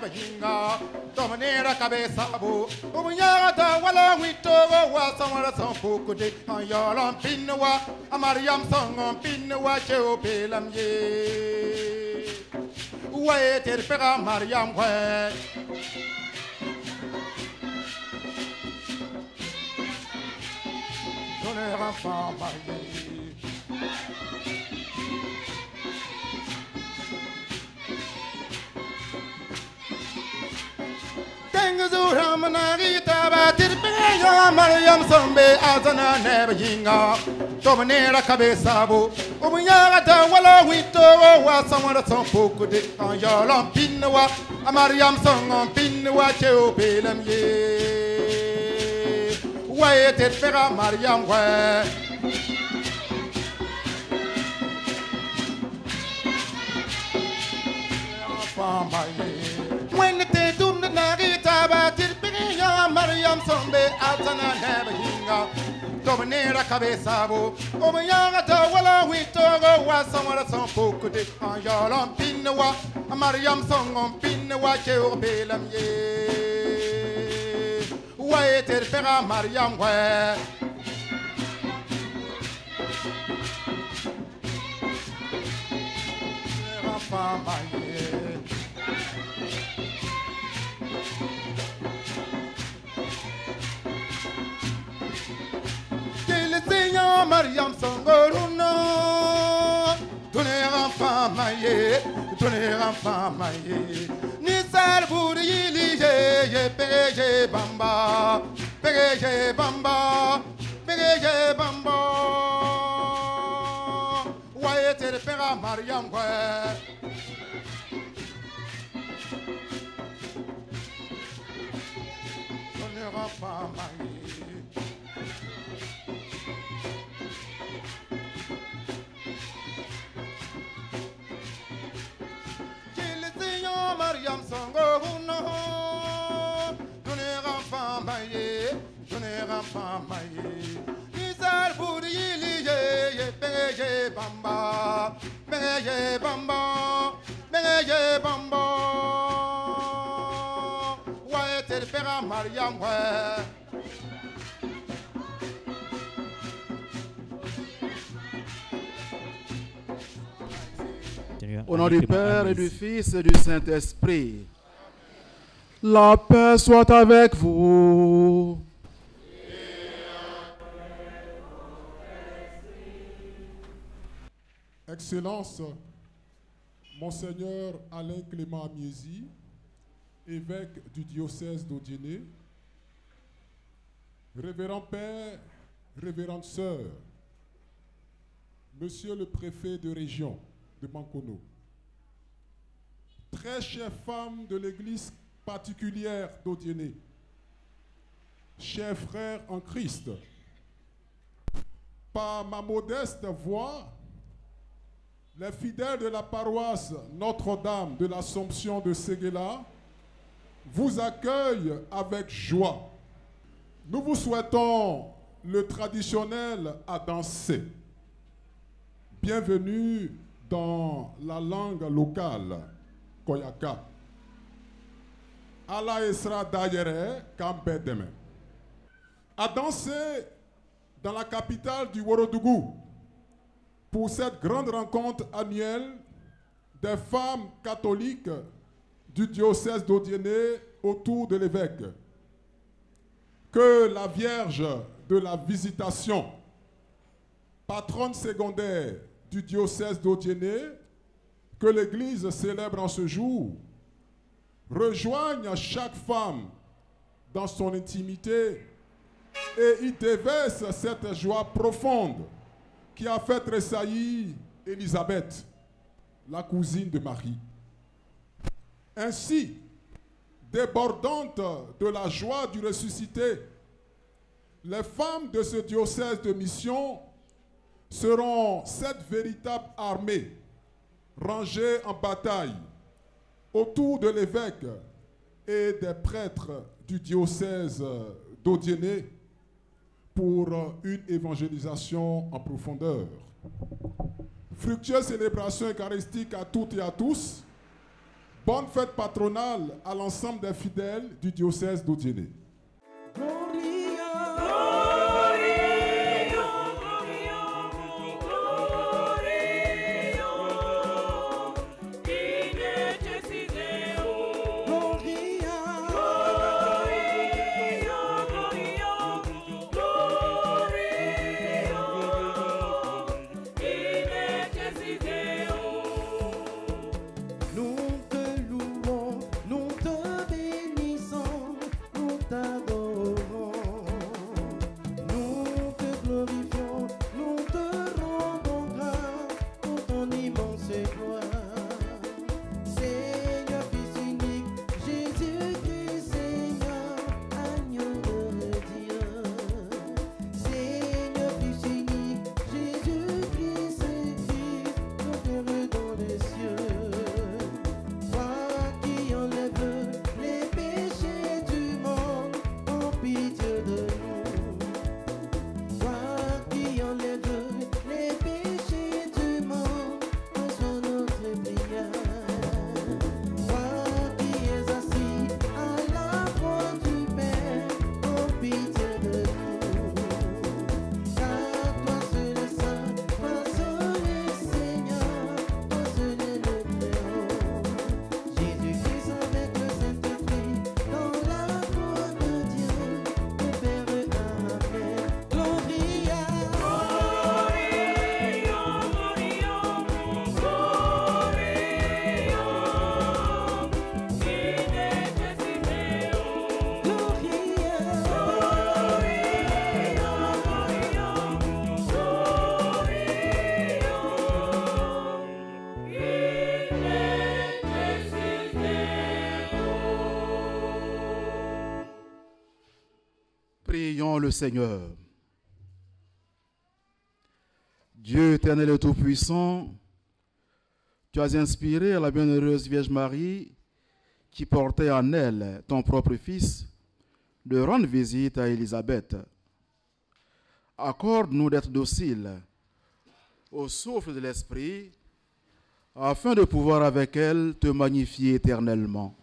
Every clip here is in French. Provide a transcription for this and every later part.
neba hinga dominera cabeça bu umunyaga da wala wito wa samara son fukude an yolam pinwa amariam son pinwa cheo pelam ye waye ter pega mariam wa donera fa marié Zura manarita batir peya Mariam sombe azana neba hinga dominera cabeça bu umunyaga da wala wito wa samara son fukude an yolam pinwa amariam son pinwa cheo pelam ye waye ter pega mariam wa when the doom the nagita batir peya Mariam sombe azana neba hinga dominera cabeça bu umunyaga da wala wito wa samara son fukude an yolam pinwa amariam son pinwa cheo pelam ye waye ter pega mariam wa Seigneur Mariam Sangoruna Donner enfant maillé Ni sarbouri ye peje bamba Waye tere pega Mariam kwa Donner enfant maillé Mariam Sango no donner enfant maillé Isar buri ye peje bamba Waye ter pega Mariam wa Au nom du Père et du Fils et du Saint-Esprit. La paix soit avec vous. Excellence, Monseigneur Alain Clément Amiesi, évêque du diocèse d'Odiéné, Révérend Père, Révérende Sœur, Monsieur le préfet de région de Mankono, très chères femmes de l'église particulière d'Odiéné, chers frères en Christ, par ma modeste voix, les fidèles de la paroisse Notre-Dame de l'Assomption de Séguéla vous accueillent avec joie. Nous vous souhaitons le traditionnel à danser. Bienvenue dans la langue locale, Koyaka. Ala Esra Dayere Kambedeme. À danser dans la capitale du Worodougou pour cette grande rencontre annuelle des femmes catholiques du diocèse d'Odiéné autour de l'évêque. Que la Vierge de la Visitation, patronne secondaire du diocèse d'Odiéné, que l'Église célèbre en ce jour, rejoigne chaque femme dans son intimité et y déverse cette joie profonde qui a fait tressaillir Élisabeth, la cousine de Marie. Ainsi, débordante de la joie du ressuscité, les femmes de ce diocèse de mission seront cette véritable armée rangée en bataille autour de l'évêque et des prêtres du diocèse d'Odiéné pour une évangélisation en profondeur. Fructueuse célébration eucharistique à toutes et à tous. Bonne fête patronale à l'ensemble des fidèles du diocèse d'Odiéné. Prions le Seigneur. Dieu éternel et tout-puissant, tu as inspiré à la bienheureuse Vierge Marie, qui portait en elle ton propre Fils, de rendre visite à Élisabeth. Accorde-nous d'être dociles au souffle de l'Esprit, afin de pouvoir avec elle te magnifier éternellement.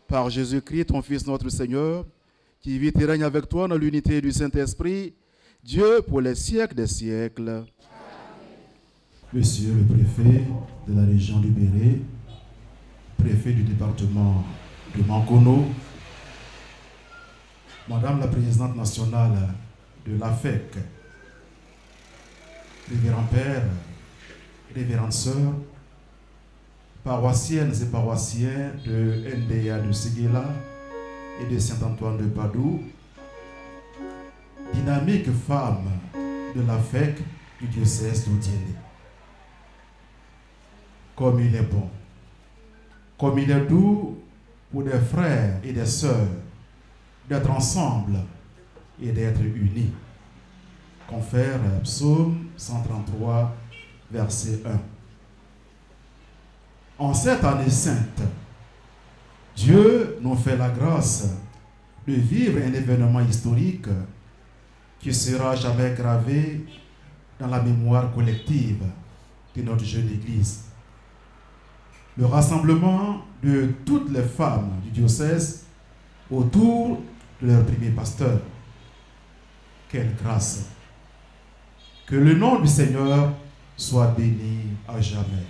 Par Jésus-Christ, ton Fils notre Seigneur, qui vit et règne avec toi dans l'unité du Saint-Esprit, Dieu pour les siècles des siècles. Amen. Monsieur le préfet de la région du Béret, préfet du département de Mangono, Madame la présidente nationale de l'AFEC, révérend père, révérende sœur, paroissiennes et paroissiens de NDA de Séguéla et de Saint-Antoine de Padoue, dynamique femme de l'AFEC du diocèse d'Odiéné. Comme il est bon, comme il est doux pour des frères et des sœurs d'être ensemble et d'être unis. Confère Psaume 133, verset 1. En cette année sainte, Dieu nous fait la grâce de vivre un événement historique qui sera jamais gravé dans la mémoire collective de notre jeune Église. Le rassemblement de toutes les femmes du diocèse autour de leur premier pasteur. Quelle grâce! Que le nom du Seigneur soit béni à jamais.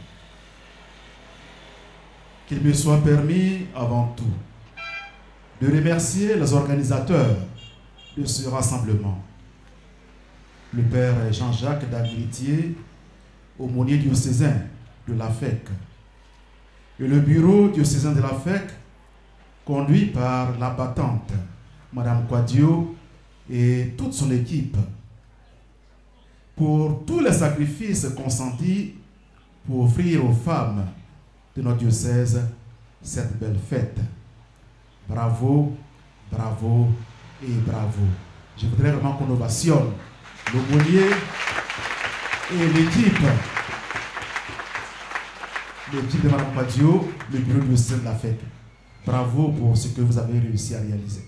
Qu'il me soit permis avant tout de remercier les organisateurs de ce rassemblement. Le Père Jean-Jacques Dagueritier, aumônier diocésain de l'AFEC, et le bureau diocésain de l'AFEC, conduit par la battante, Madame Quadio et toute son équipe, pour tous les sacrifices consentis pour offrir aux femmes de notre diocèse cette belle fête. Bravo, bravo et bravo. Je voudrais vraiment qu'on ovationne l'aumônier et l'équipe de Mme Quadio, le bureau diocésain de l'AFEC. Bravo pour ce que vous avez réussi à réaliser.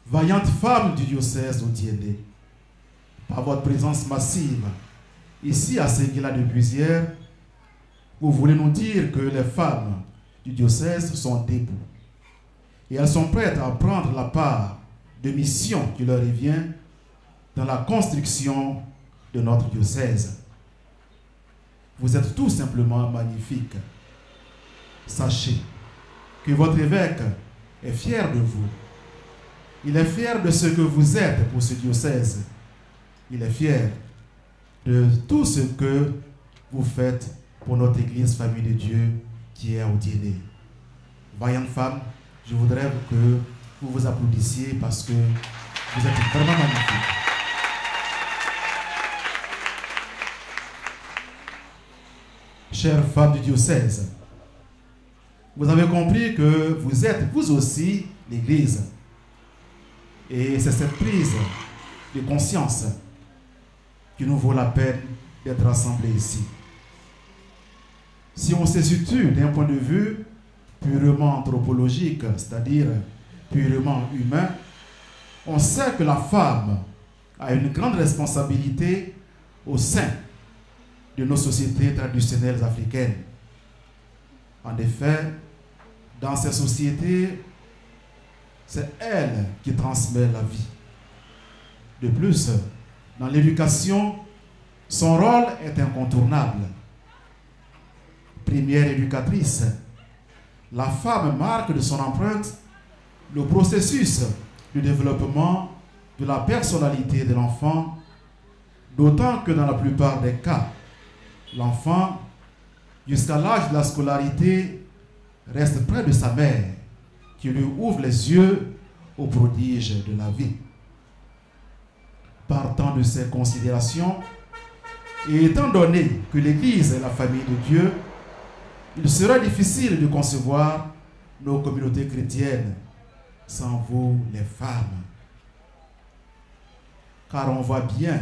Vaillante femme du diocèse d'Odiéné, par votre présence massive ici à Séguéla de Buisière, vous voulez nous dire que les femmes du diocèse sont debout et elles sont prêtes à prendre la part de mission qui leur revient dans la construction de notre diocèse. Vous êtes tout simplement magnifiques. Sachez que votre évêque est fier de vous. Il est fier de ce que vous êtes pour ce diocèse. Il est fier de tout ce que vous faites pour notre Église Famille de Dieu qui est à Odiéné. Vaillante femme, je voudrais que vous vous applaudissiez parce que vous êtes vraiment magnifique. Chères femmes du diocèse, vous avez compris que vous êtes vous aussi l'Église. Et c'est cette prise de conscience qui nous vaut la peine d'être rassemblés ici. Si on se situe d'un point de vue purement anthropologique, c'est-à-dire purement humain, on sait que la femme a une grande responsabilité au sein de nos sociétés traditionnelles africaines. En effet, dans ces sociétés, c'est elle qui transmet la vie. De plus, dans l'éducation, son rôle est incontournable. Première éducatrice, la femme marque de son empreinte le processus de développement de la personnalité de l'enfant, d'autant que dans la plupart des cas, l'enfant, jusqu'à l'âge de la scolarité, reste près de sa mère, qui lui ouvre les yeux aux prodiges de la vie. Partant de ces considérations, et étant donné que l'Église est la famille de Dieu, il sera difficile de concevoir nos communautés chrétiennes sans vous, les femmes. Car on voit bien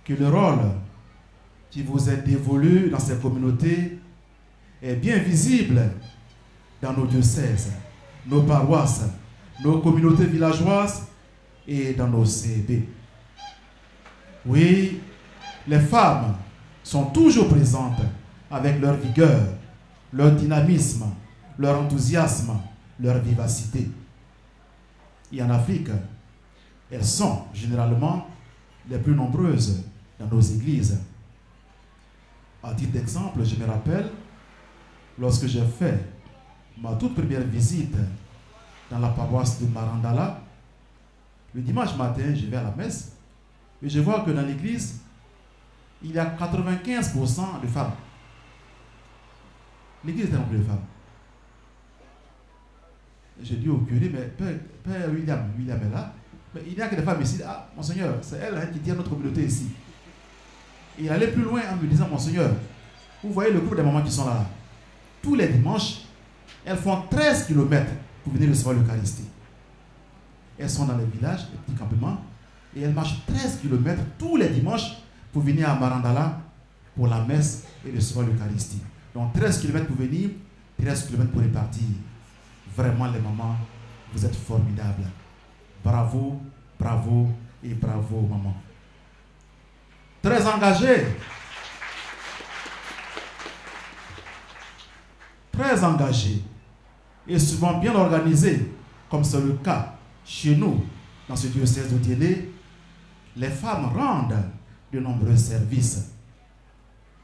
que le rôle qui vous est dévolu dans ces communautés est bien visible dans nos diocèses, nos paroisses, nos communautés villageoises et dans nos CEB. Oui, les femmes sont toujours présentes avec leur vigueur, leur dynamisme, leur enthousiasme, leur vivacité. Et en Afrique, elles sont généralement les plus nombreuses dans nos églises. À titre d'exemple, je me rappelle, lorsque j'ai fait ma toute première visite dans la paroisse de Marandala, le dimanche matin, je vais à la messe et je vois que dans l'église, il y a 95% de femmes. L'église est remplie de femmes. J'ai dit au curé, mais Père William est là, mais il n'y a que des femmes ici. Ah, Monseigneur, c'est elle qui tient notre communauté ici. Et il allait plus loin en me disant, Monseigneur, vous voyez le groupe des mamans qui sont là. Tous les dimanches, elles font 13 km pour venir recevoir l'Eucharistie. Elles sont dans les villages, les petits campements, et elles marchent 13 km tous les dimanches pour venir à Marandala pour la messe et recevoir l'Eucharistie. Donc 13 km pour venir, 13 km pour repartir. Vraiment les mamans, vous êtes formidables. Bravo, bravo et bravo maman. Très engagées. Très engagées et souvent bien organisées, comme c'est le cas chez nous, dans ce diocèse d'Odiéné. Les femmes rendent de nombreux services.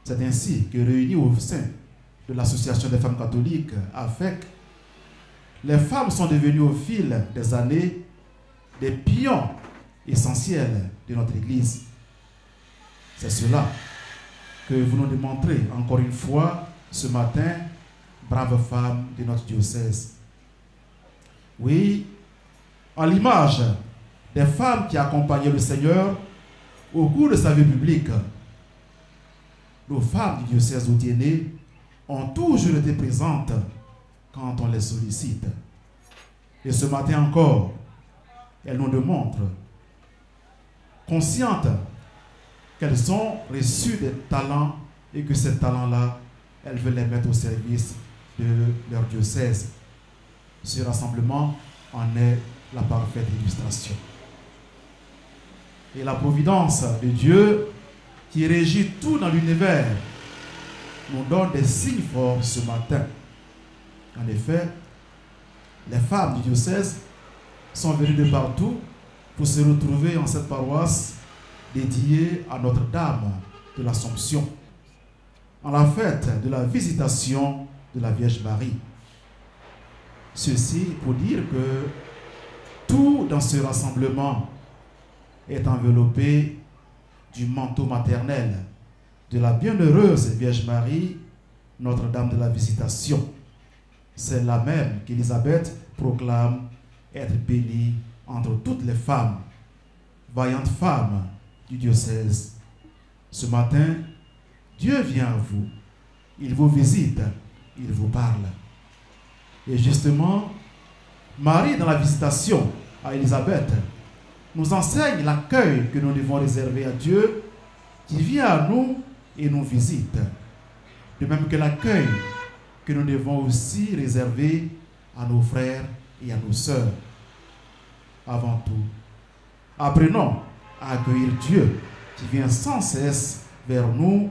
C'est ainsi que, réunies au sein de l'Association des femmes catholiques, AFEC, les femmes sont devenues au fil des années des pions essentiels de notre Église. C'est cela que vous nous démontrez encore une fois ce matin, braves femmes de notre diocèse. Oui, à l'image des femmes qui accompagnaient le Seigneur au cours de sa vie publique, nos femmes du diocèse d'Odiéné ont toujours été présentes quand on les sollicite. Et ce matin encore, elles nous démontrent, conscientes qu'elles ont reçu des talents et que ces talents-là, elles veulent les mettre au service de leur diocèse. Ce rassemblement en est la parfaite illustration. Et la providence de Dieu qui régit tout dans l'univers nous donne des signes forts ce matin. En effet, les femmes du diocèse sont venues de partout pour se retrouver en cette paroisse dédiée à Notre-Dame de l'Assomption, en la fête de la visitation de la Vierge Marie. Ceci pour dire que tout dans ce rassemblement est enveloppé du manteau maternel de la bienheureuse Vierge Marie, Notre-Dame de la Visitation. C'est la même qu'Élisabeth proclame être bénie entre toutes les femmes, vaillante femme du diocèse. Ce matin, Dieu vient à vous, il vous visite, il vous parle. Et justement, Marie, dans la visitation à Élisabeth, nous enseigne l'accueil que nous devons réserver à Dieu, qui vient à nous et nous visite. De même que l'accueil que nous devons aussi réserver à nos frères et à nos sœurs. Avant tout, apprenons à accueillir Dieu qui vient sans cesse vers nous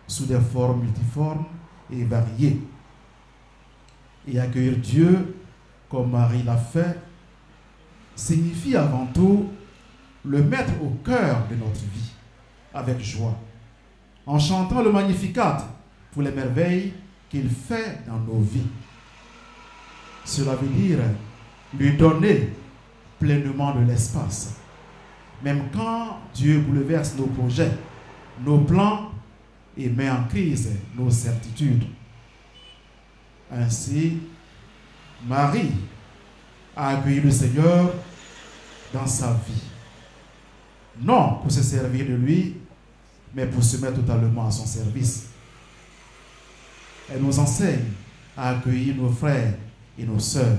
sous des formes multiformes et variées. Et accueillir Dieu comme Marie l'a fait signifie avant tout le mettre au cœur de notre vie avec joie, en chantant le Magnificat pour les merveilles qu'il fait dans nos vies. Cela veut dire lui donner pleinement de l'espace, même quand Dieu bouleverse nos projets, nos plans et met en crise nos certitudes. Ainsi, Marie a accueilli le Seigneur dans sa vie, non pour se servir de lui, mais pour se mettre totalement à son service. Elle nous enseigne à accueillir nos frères et nos sœurs.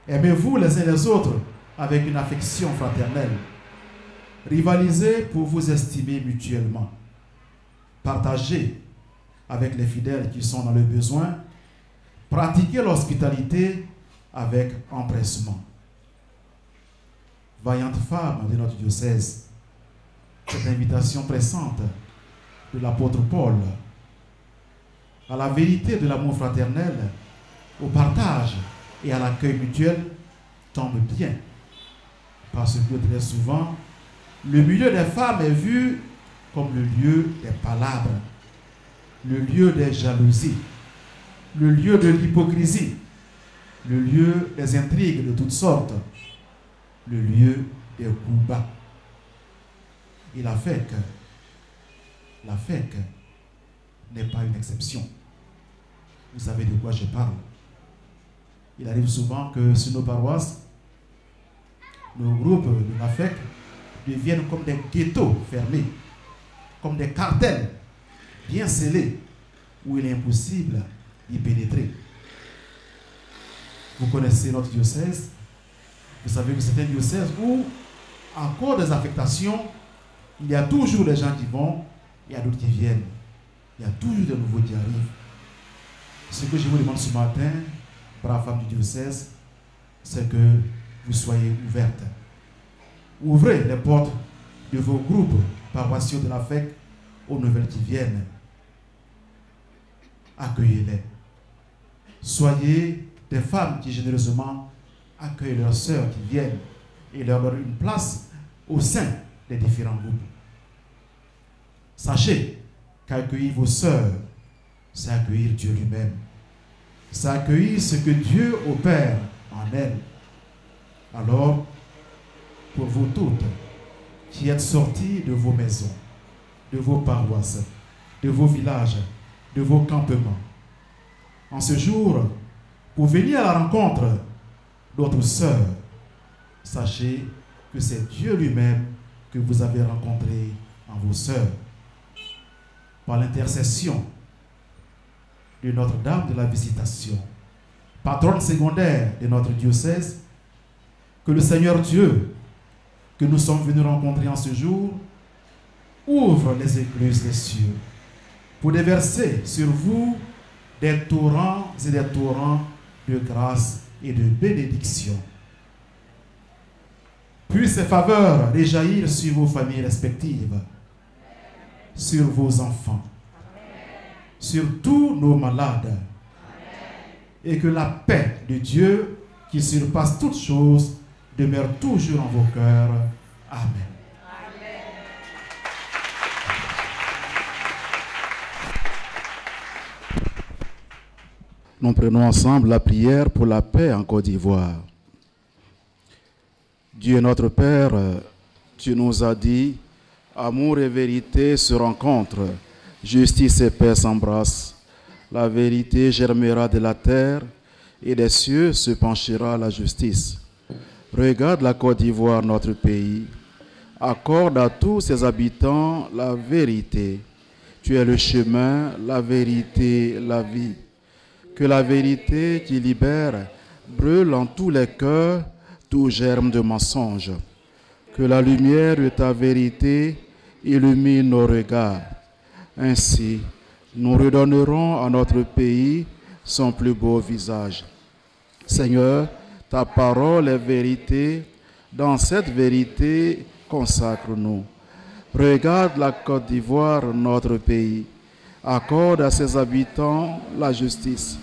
Aimez-vous les uns les autres avec une affection fraternelle. Rivalisez pour vous estimer mutuellement. Partagez avec les fidèles qui sont dans le besoin. Pratiquez l'hospitalité avec empressement. Vaillante femme de notre diocèse, cette invitation pressante de l'apôtre Paul à la vérité de l'amour fraternel, au partage et à l'accueil mutuel tombe bien. Parce que très souvent, le milieu des femmes est vu comme le lieu des palabres, le lieu des jalousies, le lieu de l'hypocrisie, le lieu des intrigues de toutes sortes, le lieu des coups bas. Et la FEC n'est pas une exception. Vous savez de quoi je parle. Il arrive souvent que sur nos paroisses, nos groupes de la FEC deviennent comme des ghettos fermés, comme des cartels bien scellés, où il est impossible d'y pénétrer. Vous connaissez notre diocèse. Vous savez que c'est un diocèse où, à cause des affectations, il y a toujours des gens qui vont, il y a d'autres qui viennent. Il y a toujours de nouveaux qui arrivent. Ce que je vous demande ce matin, braves femmes du diocèse, c'est que vous soyez ouvertes. Ouvrez les portes de vos groupes paroissiaux de la FEC aux nouvelles qui viennent. Accueillez-les. Soyez des femmes qui généreusement accueillent leurs sœurs qui viennent et leur donnent une place au sein des différents groupes. Sachez qu'accueillir vos sœurs, c'est accueillir Dieu lui-même. C'est accueillir ce que Dieu opère en elles. Alors, pour vous toutes, qui êtes sortis de vos maisons, de vos paroisses, de vos villages, de vos campements, en ce jour, pour venir à la rencontre d'autres sœurs, sachez que c'est Dieu lui-même que vous avez rencontré en vos sœurs. Par l'intercession de Notre-Dame de la Visitation, patronne secondaire de notre diocèse, que le Seigneur Dieu, que nous sommes venus rencontrer en ce jour, ouvre les écluses des cieux pour déverser sur vous des torrents et des torrents de grâce et de bénédiction. Puissent ces faveurs réjaillir sur vos familles respectives, sur vos enfants, sur tous nos malades. Et que la paix de Dieu, qui surpasse toutes choses, demeure toujours en vos cœurs. Amen. Nous prenons ensemble la prière pour la paix en Côte d'Ivoire. Dieu notre Père, tu nous as dit, amour et vérité se rencontrent, justice et paix s'embrassent. La vérité germera de la terre et des cieux se penchera la justice. Regarde la Côte d'Ivoire, notre pays. Accorde à tous ses habitants la vérité. Tu es le chemin, la vérité, la vie. Que la vérité qui libère brûle en tous les cœurs tout germe de mensonge. Que la lumière de ta vérité illumine nos regards. Ainsi, nous redonnerons à notre pays son plus beau visage. Seigneur, ta parole est vérité. Dans cette vérité, consacre-nous. Regarde la Côte d'Ivoire, notre pays. Accorde à ses habitants la justice.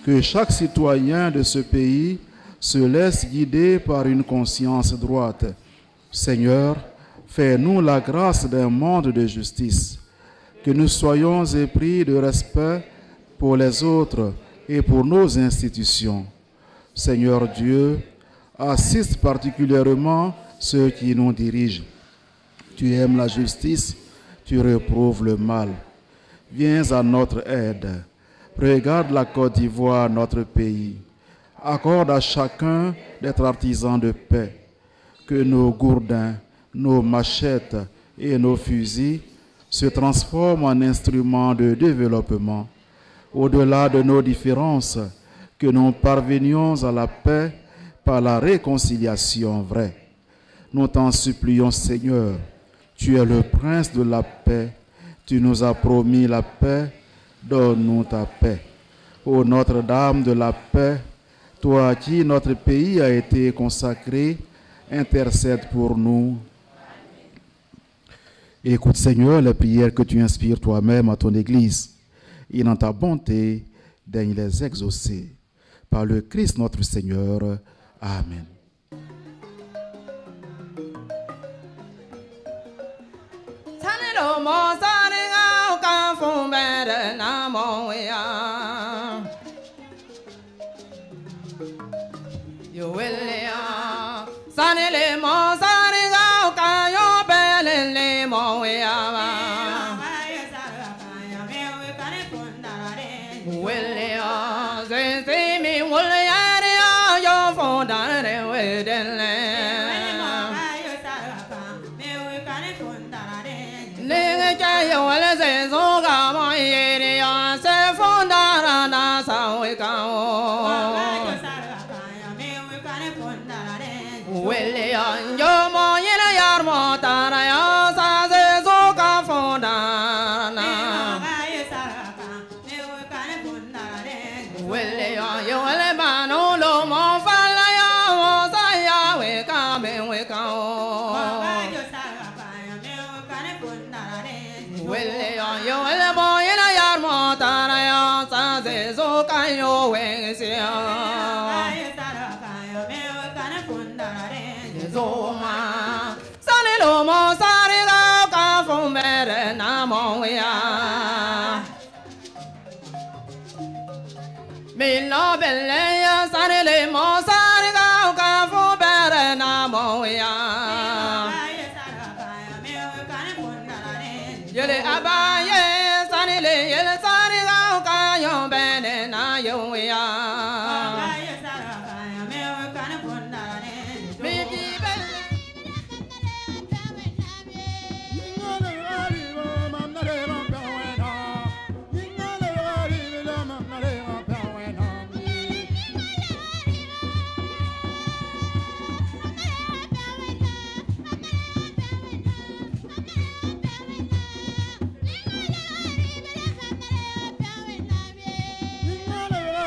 Que chaque citoyen de ce pays se laisse guider par une conscience droite. Seigneur, fais-nous la grâce d'un monde de justice. Que nous soyons épris de respect pour les autres et pour nos institutions. Seigneur Dieu, assiste particulièrement ceux qui nous dirigent. Tu aimes la justice, tu réprouves le mal. Viens à notre aide. Regarde la Côte d'Ivoire, notre pays. Accorde à chacun d'être artisan de paix. Que nos gourdins, nos machettes et nos fusils se transforment en instruments de développement. Au-delà de nos différences, que nous parvenions à la paix par la réconciliation vraie. Nous t'en supplions, Seigneur. Tu es le prince de la paix. Tu nous as promis la paix. Donne-nous ta paix. Ô Notre-Dame de la paix, toi à qui notre pays a été consacré, intercède pour nous. Écoute, Seigneur, les prières que tu inspires toi-même à ton Église, et dans ta bonté, daigne les exaucer. Par le Christ notre Seigneur. Amen.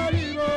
Arriba,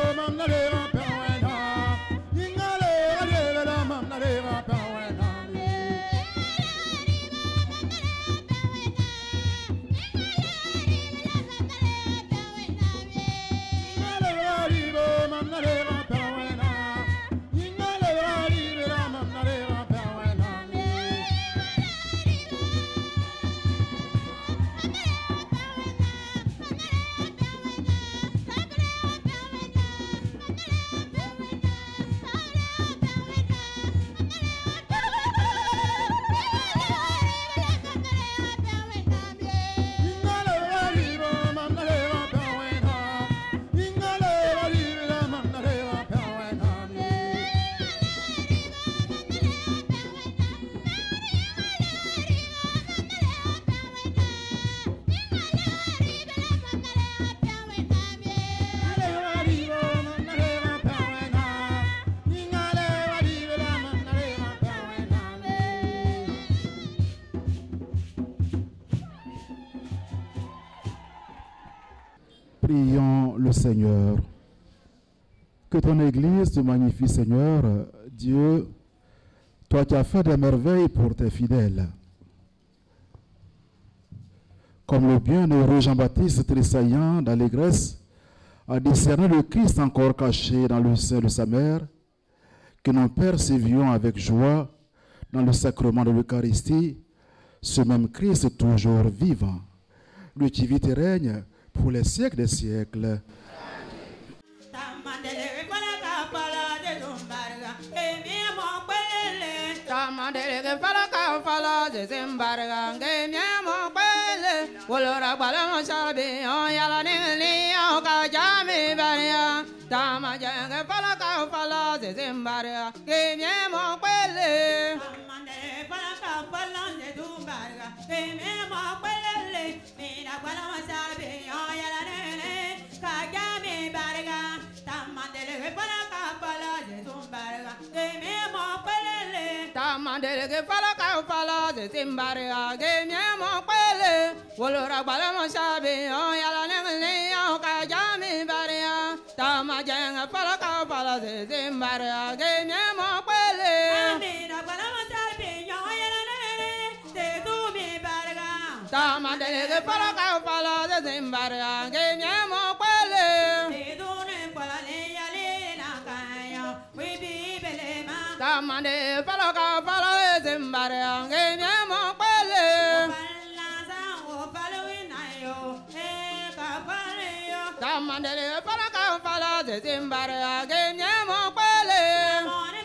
Prions le Seigneur. Que ton Église te magnifie, Seigneur, Dieu, toi qui as fait des merveilles pour tes fidèles. Comme le bienheureux Jean-Baptiste tressaillant d'allégresse a discerné le Christ encore caché dans le sein de sa mère, que nous percevions avec joie dans le sacrement de l'Eucharistie, ce même Christ toujours vivant, lui qui vit et règne pour les siècles des siècles. Delege fala ka fala de timbare age nyamo kwele wolora bala mo shabe o yala nengle o ka jami bare tama jenga fala ka fala de timbare age nyamo kwele amina bala mo shabe o yala nengle te tu mi bare tama delege fala ka fala de timbare age nyamo kwele te tu ne fala le yale na kaya we bi belema tama de fala ka fala Zimbare ange nyamo kwele o following ayo e ka fale yo tamandele fala ka fala de zimbare ange nyamo kwele mone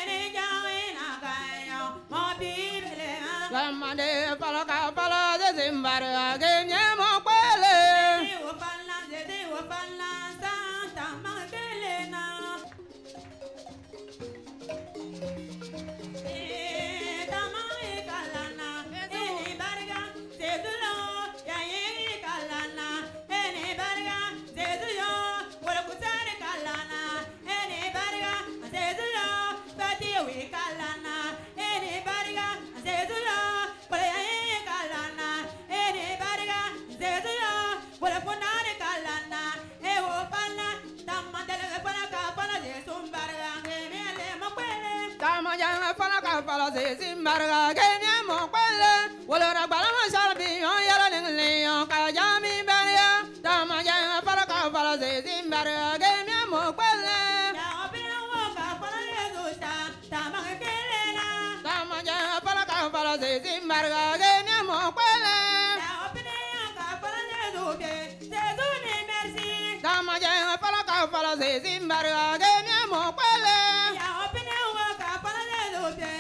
ne jawe na kayo mo bibele tamandele fala ka fala de zimbare ange nyamo kwele o fala santa magele na fala se simbarga genya mo kwele wolora bala ma sharbi on yala nengle on ka jami baria tama janga fala se simbarga genya mo kwele ya opina wo ka fala le gusta tama kele na tama janga fala se simbarga genya mo kwele ya opina ka fala le duke te duni merci tama janga fala se simbarga genya mo kwele ya opina wo ka fala le duke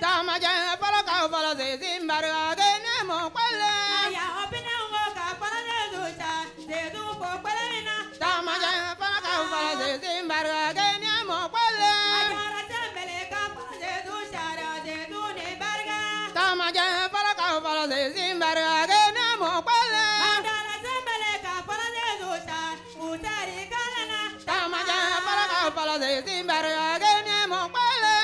tama janga fala se simbarga genya mo kwele ya opina wo ka fala le ducha de du ko kwele na tama janga fala se simbarga genya mo kwele ayara tembele ka fala de ducha de du ne barga tama janga fala se simbarga genya mo kwele ayara tembele ka fala de ducha utari kalana tama janga fala se simbarga genya mo kwele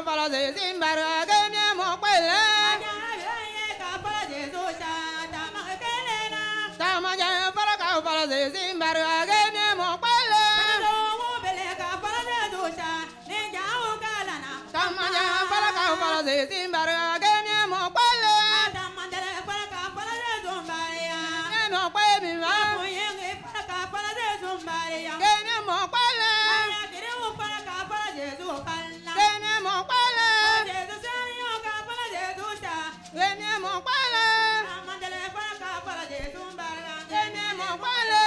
fala se simbarga genya mo kwele tama janga fala se simbarga genya mo kwele tama janga fala se simbarga genya mo kwele mo kwele ma genya mo kwele genya mo kwele genya mo kwele genya mo kwele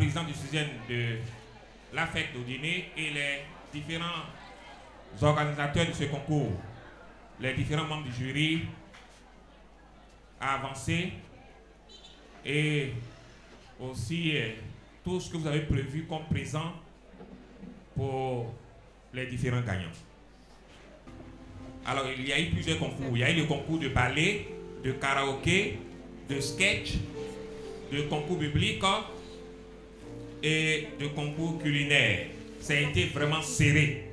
présidente du sujet de la fête au dîner et les différents organisateurs de ce concours, les différents membres du jury à avancer et aussi tout ce que vous avez prévu comme présent pour les différents gagnants. Alors, il y a eu plusieurs concours. Il y a eu le concours de ballet, de karaoké, de sketch, de concours biblique et de concours culinaire. Ça a été vraiment serré.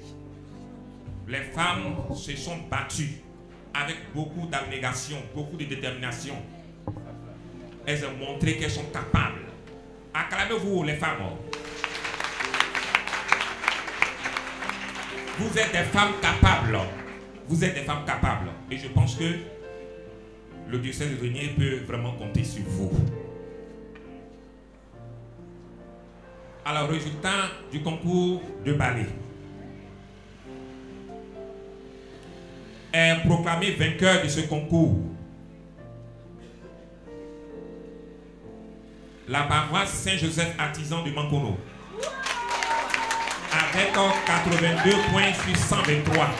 Les femmes se sont battues avec beaucoup d'abnégation, beaucoup de détermination. Elles ont montré qu'elles sont capables. Acclamez-vous les femmes. Vous êtes des femmes capables. Vous êtes des femmes capables. Et je pense que le diocèse de Régnier peut vraiment compter sur vous. Alors, résultat du concours de ballet. Est proclamé vainqueur de ce concours la paroisse Saint-Joseph Artisan de Mankono avec 82 points sur 123.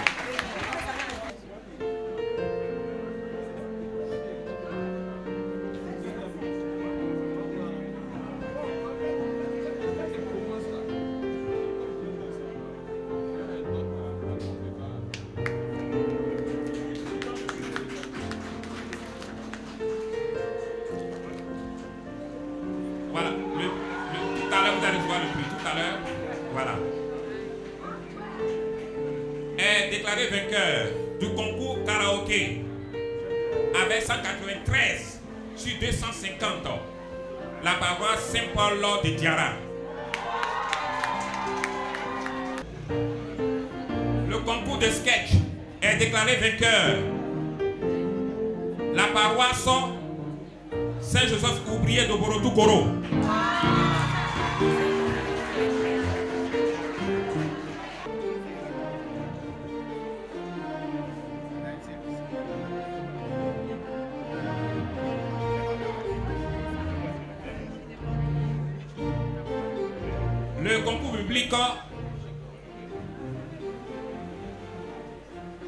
Vainqueur du concours karaoké avec 193 sur 250, la paroisse Saint-Paul de Diarra. Le concours de sketch est déclaré vainqueur, la paroisse Saint-Joseph Ouvrier de Borotoukoro. Le concours public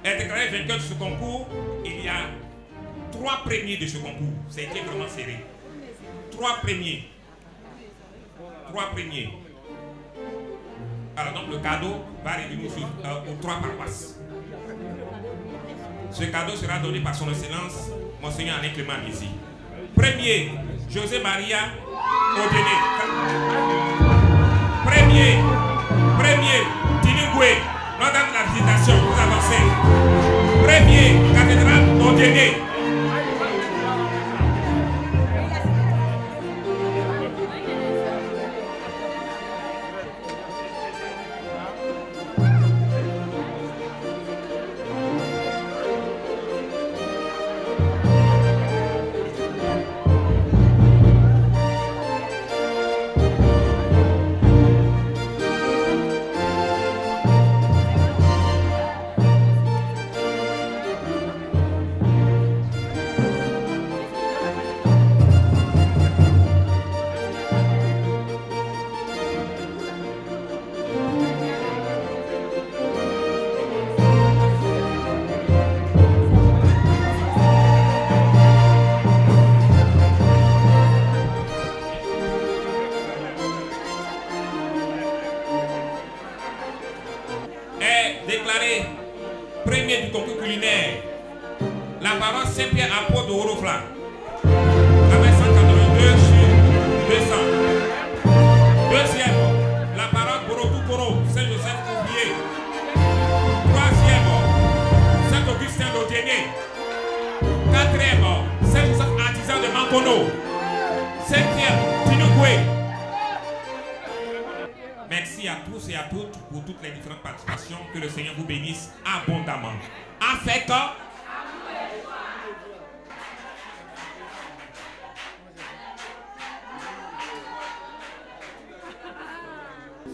est déclaré vainqueur de ce concours. Il y a 3 premiers de ce concours. Ça a été vraiment serré. 3 premiers. 3 premiers. Alors donc le cadeau va revenir aux 3 paroisses. Ce cadeau sera donné par son excellence, Monseigneur Alain Clément ici. Premier, José Maria Odene. Premier, Tinigwe, Notre-Dame de la Visitation, vous avancez. Premier, cathédrale d'Odéné. Déclaré premier du concours culinaire, la paroisse Saint-Pierre à Port de Horofla, avec 182 sur 200. Deuxième, la paroisse Borotoukoro, Saint-Joseph Ouvrier. Troisième, Saint-Augustin d'Odéné. Quatrième, Saint-Joseph Artisan de Mankono. Cinquième, Tinugwe. Merci à tous et à toutes pour toutes les différentes participations. Que le Seigneur vous bénisse abondamment. Avec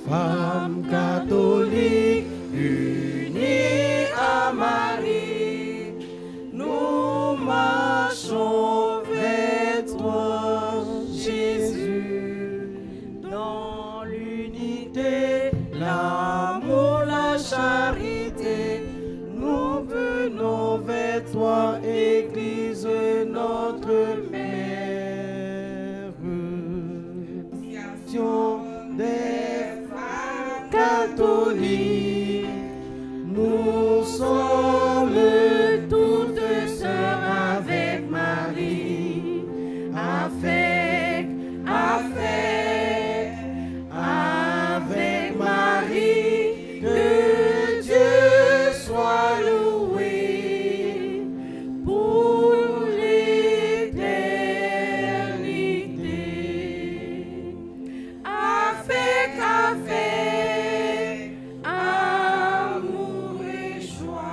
femme catholique unie à Marie, nous marchons vers toi, Jésus, dans charité, nous venons vers toi, Église notre mère. Association des femmes catholiques, nous sommes toutes sœurs avec Marie, avec Marie, que Dieu soit loué pour l'éternité. Avec, amour et joie.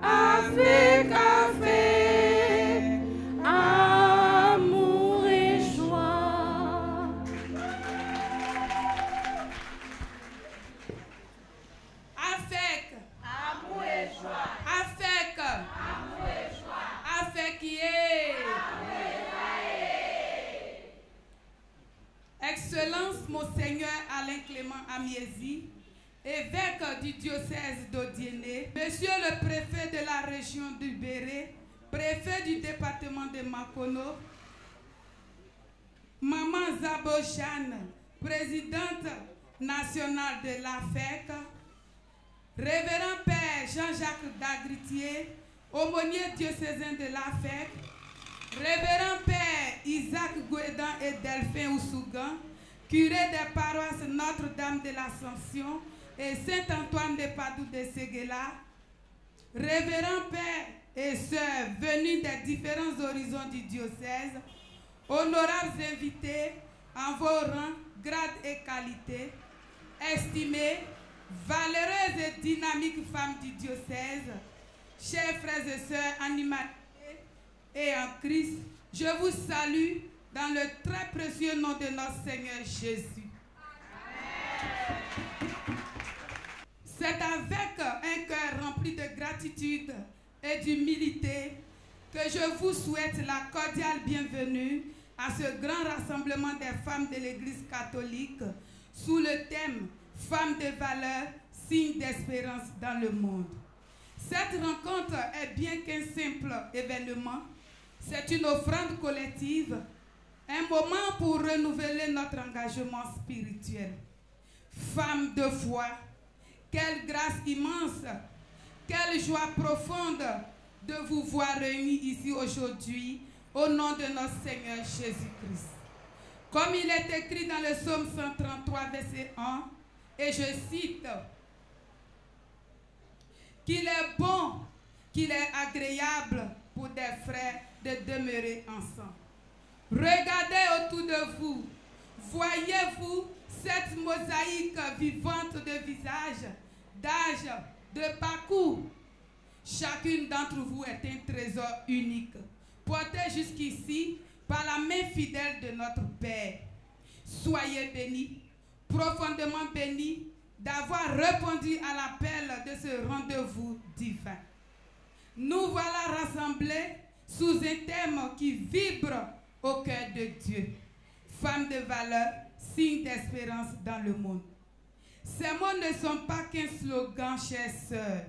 Avec, amour et joie. Avec amour et joie. Avec amour et joie. Avec Excellence Monseigneur Alain Clément Amiezi, évêque du diocèse d'Odiéné, Monsieur le préfet de la région du Béret, préfet du département de Makono, Maman Zabo Jeanne, présidente nationale de l'AFEC, Révérend Père Jean-Jacques Dagritier, aumônier diocésain de l'AFEC, Révérend Père Isaac Gouedan et Delphin Oussougan, curé des paroisses Notre-Dame de l'Assomption et Saint-Antoine de Padoue de Séguéla, Révérend Père et Sœurs venus des différents horizons du diocèse, honorables invités en vos rangs, grades et qualités, estimées, valeureuses et dynamiques femmes du diocèse, chers frères et sœurs animatés et en Christ, je vous salue dans le très précieux nom de notre Seigneur Jésus. C'est avec un cœur rempli de gratitude et d'humilité que je vous souhaite la cordiale bienvenue à ce grand rassemblement des femmes de l'Église catholique sous le thème « Femmes de valeur, signe d'espérance dans le monde ». Cette rencontre est bien qu'un simple événement, c'est une offrande collective, un moment pour renouveler notre engagement spirituel. Femmes de foi, quelle grâce immense, quelle joie profonde de vous voir réunis ici aujourd'hui au nom de notre Seigneur Jésus-Christ. Comme il est écrit dans le psaume 133, verset 1, et je cite, « Qu'il est bon, qu'il est agréable pour des frères de demeurer ensemble. » Regardez autour de vous, voyez-vous cette mosaïque vivante de visages, d'âge, de parcours. Chacune d'entre vous est un trésor unique, porté jusqu'ici par la main fidèle de notre Père. Soyez bénis, profondément bénis, d'avoir répondu à l'appel de ce rendez-vous divin. Nous voilà rassemblés sous un thème qui vibre au cœur de Dieu. Femmes de valeur, signe d'espérance dans le monde. Ces mots ne sont pas qu'un slogan, chères sœurs.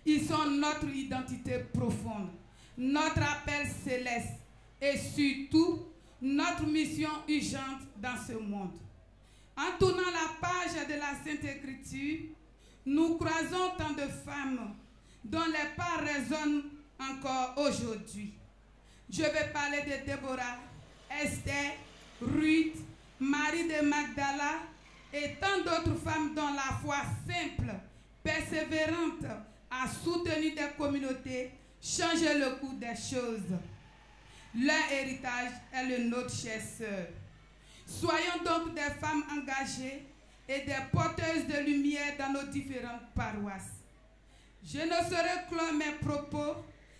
Ils sont notre identité profonde, notre appel céleste et surtout notre mission urgente dans ce monde. En tournant la page de la Sainte Écriture, nous croisons tant de femmes dont les pas résonnent encore aujourd'hui. Je vais parler de Déborah, Esther, Ruth, Marie de Magdala et tant d'autres femmes dont la foi simple, persévérante, a soutenu des communautés, changé le cours des choses. Leur héritage est le nôtre, chères sœurs. Soyons donc des femmes engagées et des porteuses de lumière dans nos différentes paroisses. Je ne saurais clore mes propos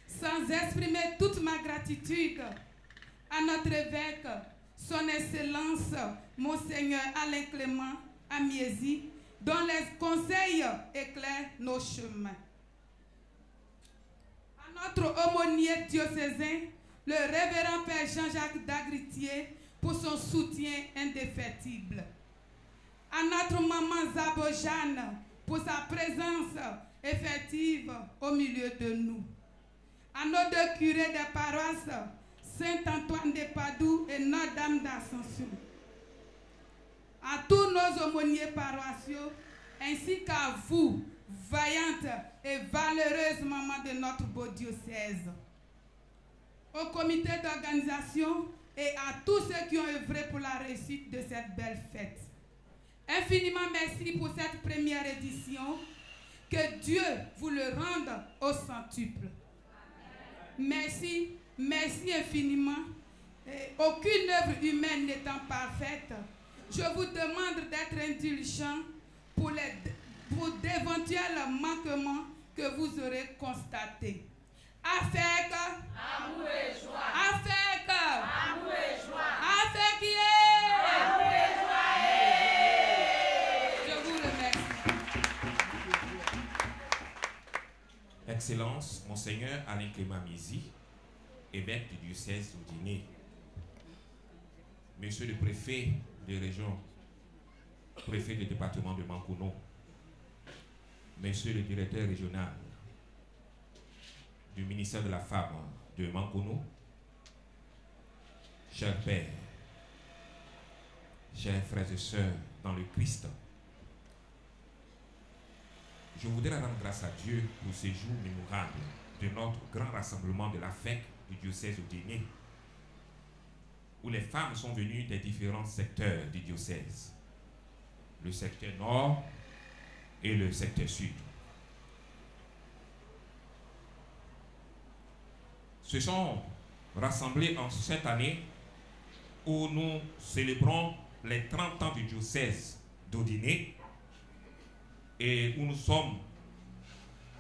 sans exprimer toute ma gratitude à notre évêque, son Excellence, Monseigneur Alain Clément Amiezi, dont les conseils éclairent nos chemins. À notre aumônier diocésain, le révérend Père Jean-Jacques Dagritier, pour son soutien indéfectible. À notre maman Zabo Jeanne, pour sa présence effective au milieu de nous. À nos deux curés des paroisses, Saint-Antoine de Padoue et Notre-Dame d'Ascension. À tous nos aumôniers paroissiaux, ainsi qu'à vous, vaillantes et valeureuses mamans de notre beau diocèse. Au comité d'organisation et à tous ceux qui ont œuvré pour la réussite de cette belle fête. Infiniment merci pour cette première édition. Que Dieu vous le rende au centuple. Merci, merci infiniment. Et aucune œuvre humaine n'étant parfaite, je vous demande d'être indulgents pour d'éventuels manquements que vous aurez constatés. Avec amour et joie. Avec amour et joie. Avec amour et joie. Je vous remercie. Excellence, Monseigneur Alain Clément Mizy, évêque du diocèse d'Odiné, Monsieur le préfet de région, préfet du département de Mankono, Monsieur le directeur régional du ministère de la Femme de Mankono, chers pères, chers frères et sœurs dans le Christ, je voudrais rendre grâce à Dieu pour ces jours mémorables de notre grand rassemblement de la FEC du diocèse d'Odiné, où les femmes sont venues des différents secteurs du diocèse, le secteur nord et le secteur sud. Se sont rassemblés en cette année où nous célébrons les 30 ans du diocèse d'Odiné et où nous sommes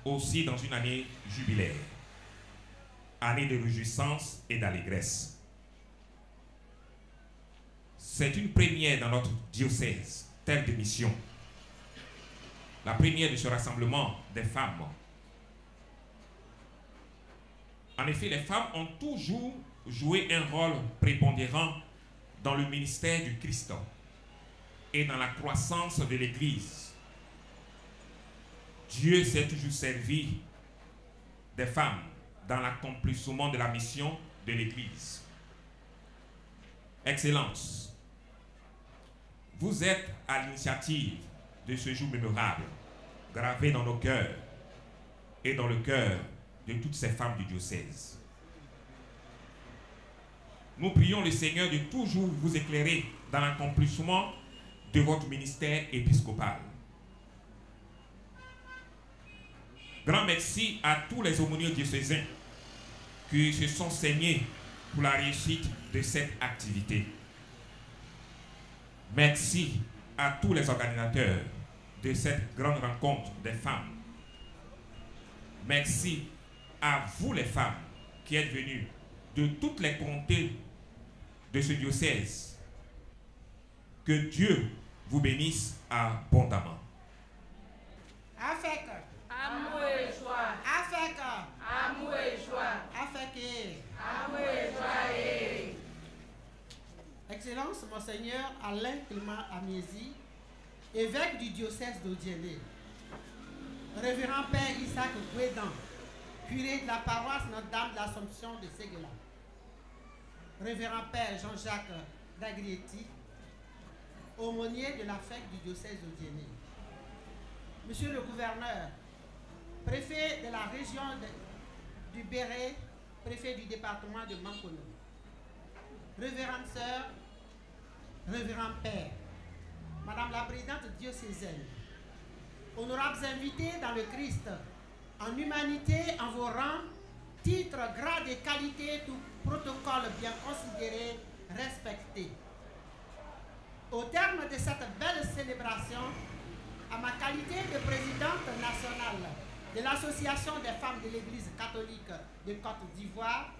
aussi dans une année jubilaire, année de réjouissance et d'allégresse. C'est une première dans notre diocèse, terre de mission. La première de ce rassemblement des femmes. En effet, les femmes ont toujours joué un rôle prépondérant dans le ministère du Christ et dans la croissance de l'Église. Dieu s'est toujours servi des femmes dans l'accomplissement de la mission de l'Église. Excellence, vous êtes à l'initiative de ce jour mémorable, gravé dans nos cœurs et dans le cœur de toutes ces femmes du diocèse. Nous prions le Seigneur de toujours vous éclairer dans l'accomplissement de votre ministère épiscopal. Grand merci à tous les aumôniers diocésains qui se sont saignés pour la réussite de cette activité. Merci à tous les organisateurs de cette grande rencontre des femmes. Merci à vous les femmes qui êtes venues de toutes les comtés de ce diocèse. Que Dieu vous bénisse abondamment. Avec amour et joie. Avec amour et joie. Avec amour et joie. Excellence, Monseigneur Alain Clément Mizy, évêque du diocèse d'Odiné. Révérend Père Isaac Guédan, curé de la paroisse Notre-Dame de l'Assomption de Séguéla. Révérend Père Jean-Jacques Dagrietti, aumônier de la FEC du diocèse d'Odiné. Monsieur le gouverneur, préfet de la région du Béret, préfet du département de Mankono. Révérende sœur, révérend père, Madame la présidente diocésaine, honorables invités dans le Christ, en humanité, en vos rangs, titres, grades et qualités, tout protocole bien considéré, respecté. Au terme de cette belle célébration, à ma qualité de présidente nationale de l'Association des femmes de l'Église catholique de Côte d'Ivoire,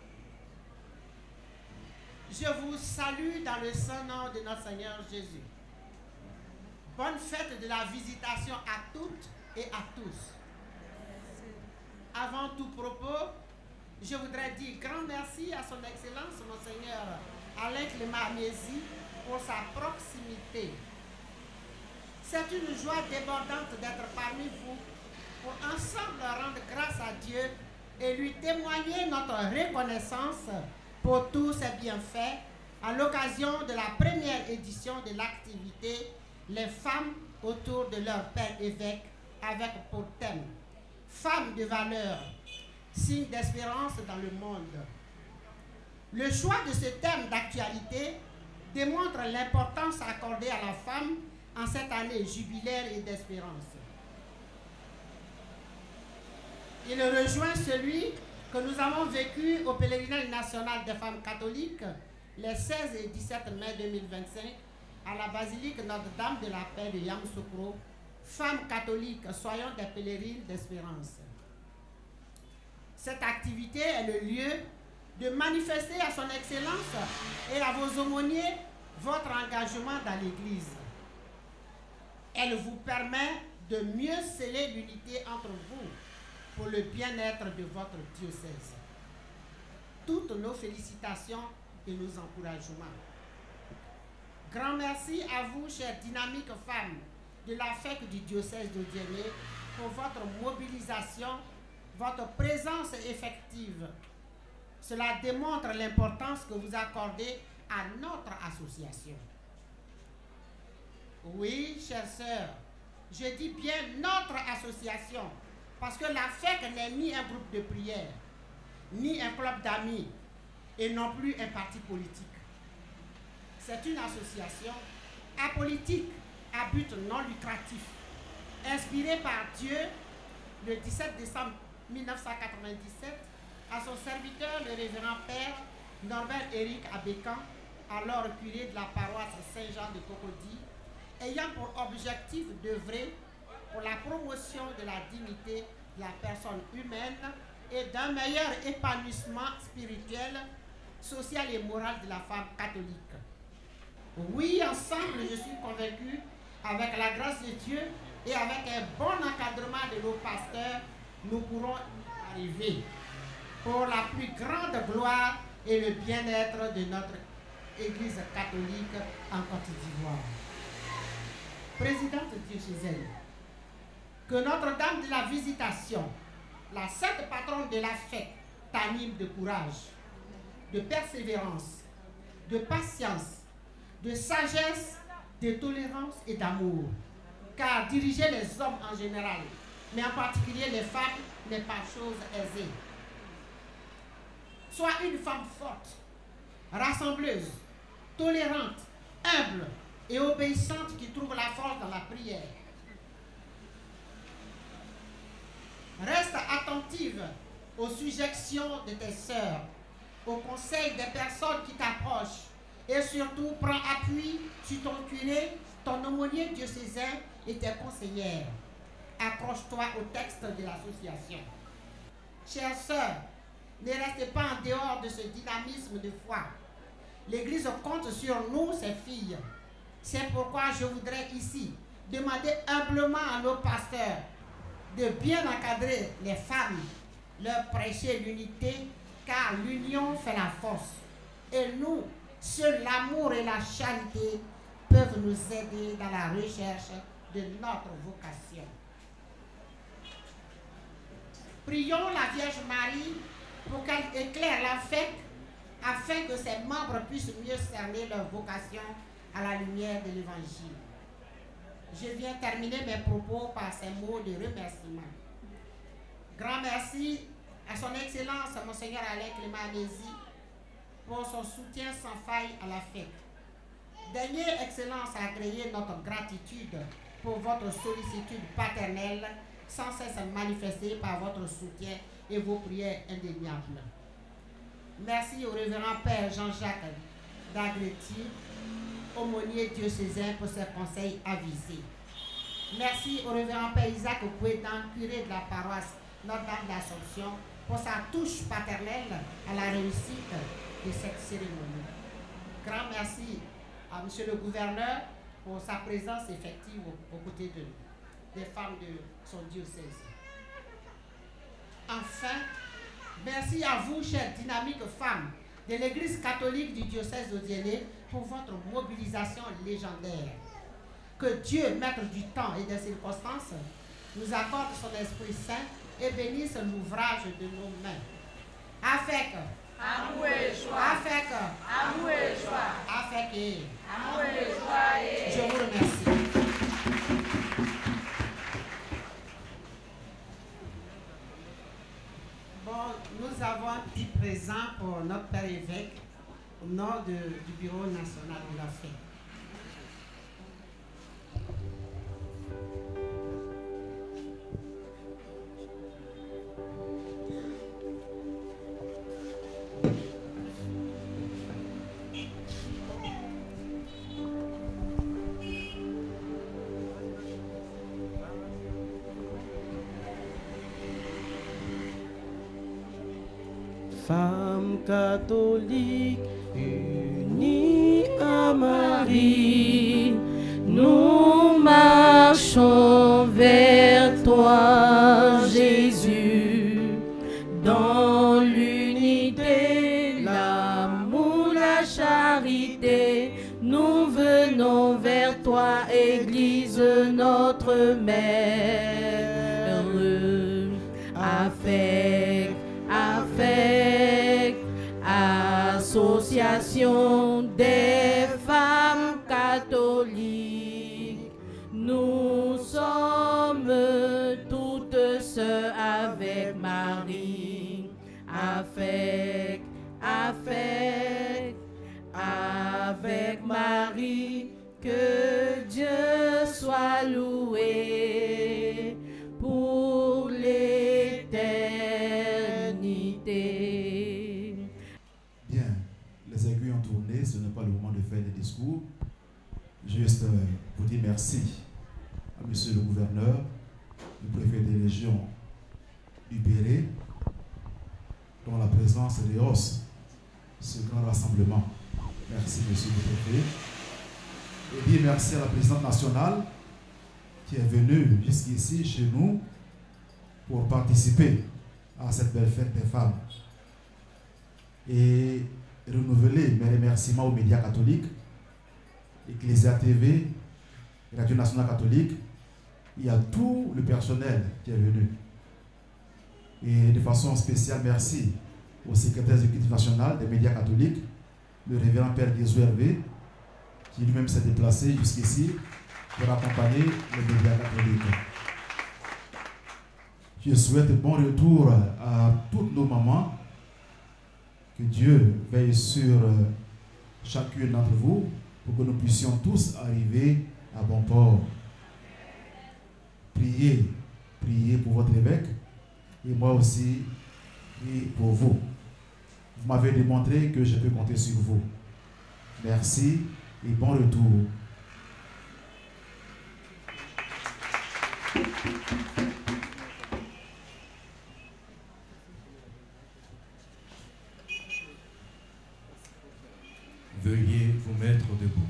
je vous salue dans le saint nom de notre Seigneur Jésus. Bonne fête de la visitation à toutes et à tous. Avant tout propos, je voudrais dire grand merci à son Excellence, Monseigneur Alain Clément Mizy, pour sa proximité, C'est une joie débordante d'être parmi vous pour ensemble rendre grâce à Dieu et lui témoigner notre reconnaissance pour tous ses bienfaits à l'occasion de la première édition de l'activité Les femmes autour de leur père évêque avec pour thème Femmes de valeur, signe d'espérance dans le monde. Le choix de ce thème d'actualité démontre l'importance accordée à la femme en cette année jubilaire et d'espérance. Il rejoint celui que nous avons vécu au pèlerinage national des femmes catholiques les 16 et 17 mai 2025 à la basilique Notre-Dame de la Paix de Yamoussoukro. Femmes catholiques, soyons des pèlerines d'espérance. Cette activité est le lieu de manifester à son excellence et à vos aumôniers votre engagement dans l'Église. Elle vous permet de mieux sceller l'unité entre vous pour le bien-être de votre diocèse. Toutes nos félicitations et nos encouragements. Grand merci à vous, chères dynamiques femmes de la FEC du diocèse de Diené, pour votre mobilisation, votre présence effective. Cela démontre l'importance que vous accordez à notre association. Oui, chères sœurs, je dis bien notre association, parce que la FEC n'est ni un groupe de prière, ni un club d'amis, et non plus un parti politique. C'est une association apolitique, à but non lucratif, inspirée par Dieu le 17 décembre 1997 à son serviteur, le révérend père Norbert Éric Abécan, alors curé de la paroisse Saint-Jean de Cocody, ayant pour objectif d'œuvrer pour la promotion de la dignité de la personne humaine et d'un meilleur épanouissement spirituel, social et moral de la femme catholique. Oui, ensemble, je suis convaincue, avec la grâce de Dieu et avec un bon encadrement de nos pasteurs, nous pourrons y arriver pour la plus grande gloire et le bien-être de notre Église catholique en Côte d'Ivoire. Présidente diocésaine, que Notre-Dame de la Visitation, la sainte patronne de la fête, t'anime de courage, de persévérance, de patience, de sagesse, de tolérance et d'amour. Car diriger les hommes en général, mais en particulier les femmes, n'est pas chose aisée. Sois une femme forte, rassembleuse, tolérante, humble et obéissante qui trouve la force dans la prière. Reste attentive aux suggestions de tes sœurs, aux conseils des personnes qui t'approchent et surtout prends appui sur ton curé, ton aumônier diocésain et tes conseillères. Accroche-toi au texte de l'association. Chères sœurs, ne restez pas en dehors de ce dynamisme de foi. L'Église compte sur nous, ses filles. C'est pourquoi je voudrais ici demander humblement à nos pasteurs de bien encadrer les femmes, leur prêcher l'unité, car l'union fait la force. Et nous, seul l'amour et la charité peuvent nous aider dans la recherche de notre vocation. Prions la Vierge Marie pour qu'elle éclaire la fête afin que ses membres puissent mieux cerner leur vocation à la lumière de l'Évangile. Je viens terminer mes propos par ces mots de remerciement. Grand merci à son Excellence, Monseigneur Alain Clément Amézy, pour son soutien sans faille à la fête. Daignez, Excellence, agréer notre gratitude pour votre sollicitude paternelle, sans cesse manifestée par votre soutien et vos prières indéniables. Merci au révérend Père Jean-Jacques Dagretti, aumônier diocésain, pour ses conseils avisés. Merci au révérend Père Isaac Kouédan, curé de la paroisse Notre-Dame de l'Assomption, pour sa touche paternelle à la réussite de cette cérémonie. Grand merci à Monsieur le gouverneur pour sa présence effective aux côtés de nous, des femmes de son diocèse. Enfin, merci à vous, chères dynamiques femmes de l'Église catholique du diocèse de Diené, pour votre mobilisation légendaire. que Dieu, maître du temps et des circonstances, nous accorde son Esprit Saint et bénisse l'ouvrage de nos mains. Avec amour et joie, avec amour et joie, avec amour et joie. Je vous remercie. Bon, nous avons un petit présent pour notre Père évêque au nom du Bureau national de la fête. Femme catholique unie à Marie, nous marchons vers toi, Jésus, dans l'unité, l'amour, la charité. Nous venons vers toi, Église, notre mère, association des femmes catholiques, nous sommes toutes sœurs avec Marie, avec Marie, que Dieu soit loué pour l'éternité. Bien, les aiguilles ont tourné, ce n'est pas le moment de faire des discours. Juste pour dire merci à monsieur le gouverneur, le préfet des régions du Béret, dont la présence rehausse ce grand rassemblement. Merci monsieur le préfet. Et dire merci à la présidente nationale qui est venue jusqu'ici chez nous pour participer à cette belle fête des femmes. Et renouveler mes remerciements aux médias catholiques, Ecclesia TV, Radio Nationale Catholique. Il y a tout le personnel qui est venu. Et de façon spéciale, merci au secrétaire exécutif national des médias catholiques, le révérend Père Guézou Hervé, qui lui-même s'est déplacé jusqu'ici pour accompagner les médias catholiques. Je souhaite bon retour à toutes nos mamans. Que Dieu veille sur chacune d'entre vous pour que nous puissions tous arriver à bon port. Priez, priez pour votre évêque et moi aussi, priez pour vous. Vous m'avez démontré que je peux compter sur vous. Merci et bon retour. Veuillez vous mettre debout.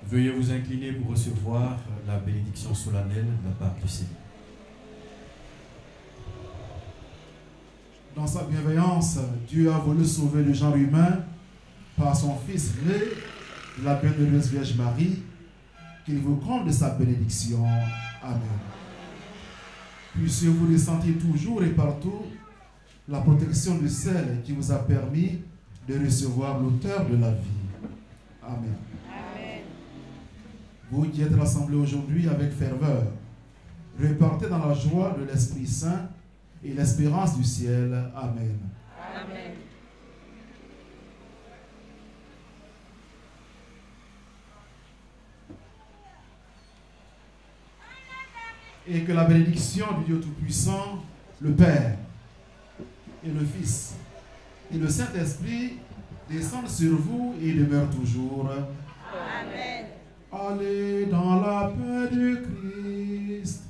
Veuillez vous incliner pour recevoir la bénédiction solennelle de la part du Seigneur. Dans sa bienveillance, Dieu a voulu sauver le genre humain par son Fils né, la bienheureuse Vierge Marie, qu'il vous comble de sa bénédiction. Amen. Puissiez-vous ressentir toujours et partout la protection de celle qui vous a permis de recevoir l'auteur de la vie. Amen. Amen. Vous qui êtes rassemblés aujourd'hui avec ferveur, repartez dans la joie de l'Esprit Saint et l'espérance du ciel. Amen. Amen. Et que la bénédiction du Dieu Tout-Puissant, le Père, et le Fils, et le Saint-Esprit descendent sur vous et demeurent toujours. Amen. Allez dans la paix du Christ.